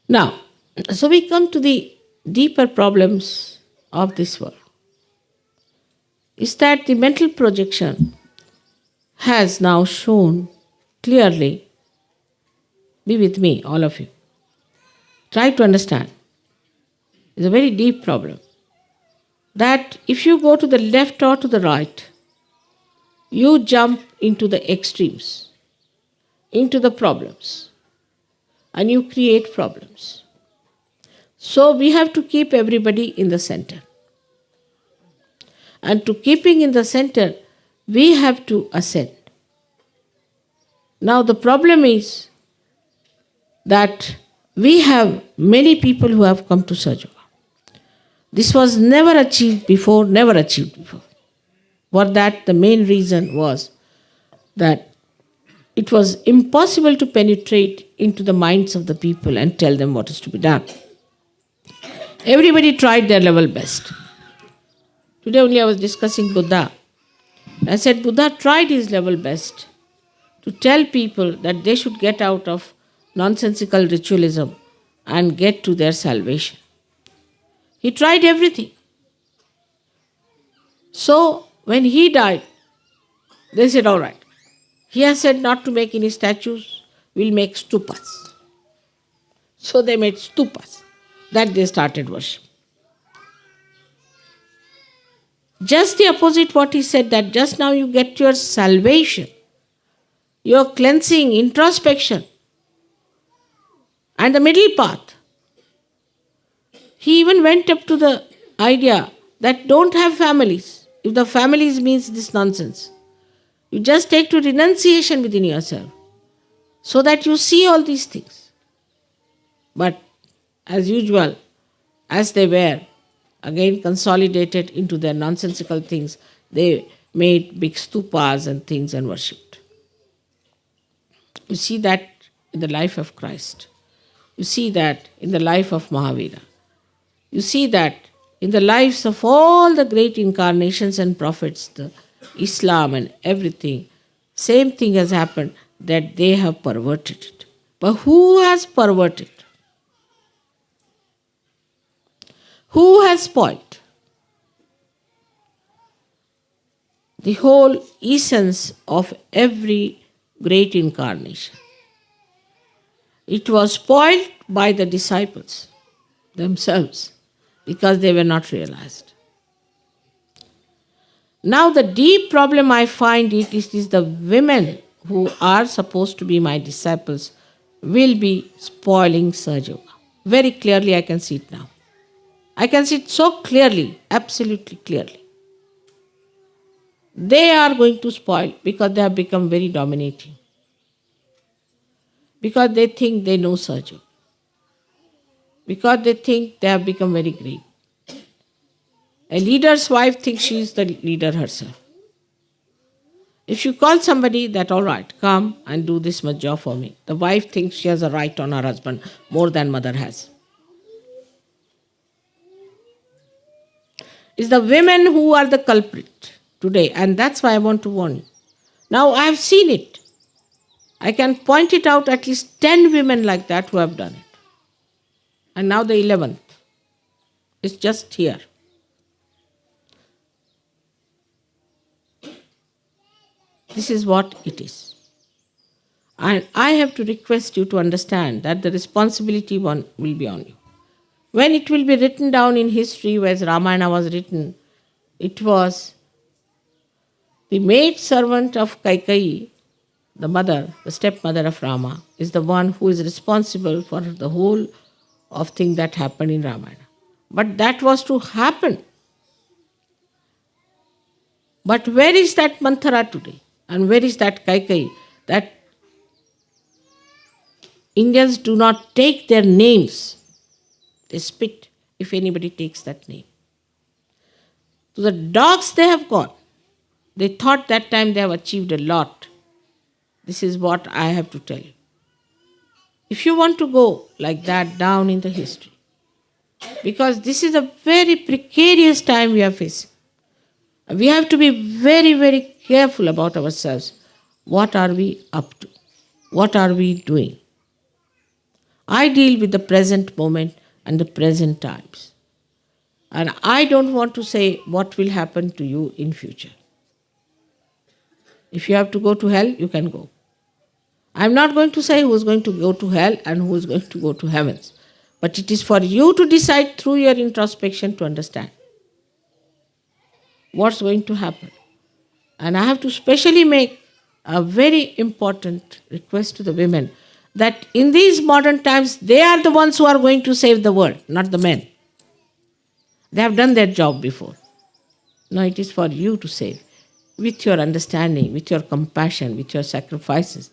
Now, so we come to the deeper problems of this world. Is that the mental projection has now shown clearly, be with me, all of you. Try to understand. It's a very deep problem. That if you go to the left or to the right, you jump into the extremes, into the problems, and you create problems. So we have to keep everybody in the center. And to keeping in the center, we have to ascend. Now the problem is that we have many people who have come to Sahaja Yoga. This was never achieved before, never achieved before. For that, the main reason was that it was impossible to penetrate into the minds of the people and tell them what is to be done. Everybody tried their level best. Today only I was discussing Buddha. I said Buddha tried his level best to tell people that they should get out of nonsensical ritualism and get to their salvation. He tried everything. So when he died, they said, all right, he has said not to make any statues, we'll make stupas. So they made stupas. That they started worship. Just the opposite what he said, that just now you get your salvation, your cleansing, introspection, and the middle path. He even went up to the idea that don't have families. If the families means this nonsense, you just take to renunciation within yourself so that you see all these things. But as usual, as they were again consolidated into their nonsensical things, they made big stupas and things and worshipped. You see that in the life of Christ. You see that in the life of Mahavira. You see that in the lives of all the great incarnations and prophets, the Islam and everything, same thing has happened, that they have perverted it. But who has perverted? Who has spoiled? The whole essence of every great incarnation. It was spoiled by the disciples themselves because they were not realized. Now the deep problem I find it is the women who are supposed to be my disciples will be spoiling Sahaja Yoga. Very clearly I can see it now. I can see it so clearly, absolutely clearly. They are going to spoil because they have become very dominating. Because they think they know Sahaja Yoga. Because they think they have become very great. A leader's wife thinks she is the leader herself. If you call somebody that, all right, come and do this much job for me, the wife thinks she has a right on her husband more than mother has. It's the women who are the culprit today, and that's why I want to warn you. Now I have seen it. I can point it out at least 10 women like that who have done it. And now the 11th is just here. This is what it is. And I have to request you to understand that the responsibility will be on you. When it will be written down in history, as Ramayana was written, it was the maid servant of Kaikeyi, the mother, the stepmother of Rama, is the one who is responsible for the whole of thing that happened in Ramayana. But that was to happen. But where is that Manthara today? And where is that Kaikeyi? That Indians do not take their names. They spit if anybody takes that name. To the dogs they have gone. They thought that time they have achieved a lot. This is what I have to tell you. If you want to go like that down in the history, because this is a very precarious time we are facing. We have to be very, very careful about ourselves. What are we up to? What are we doing? I deal with the present moment and the present times. And I don't want to say what will happen to you in future. If you have to go to hell, you can go. I'm not going to say who is going to go to hell and who is going to go to heavens. But it is for you to decide through your introspection to understand what's going to happen. And I have to specially make a very important request to the women that in these modern times, they are the ones who are going to save the world, not the men. They have done their job before. Now it is for you to save with your understanding, with your compassion, with your sacrifices.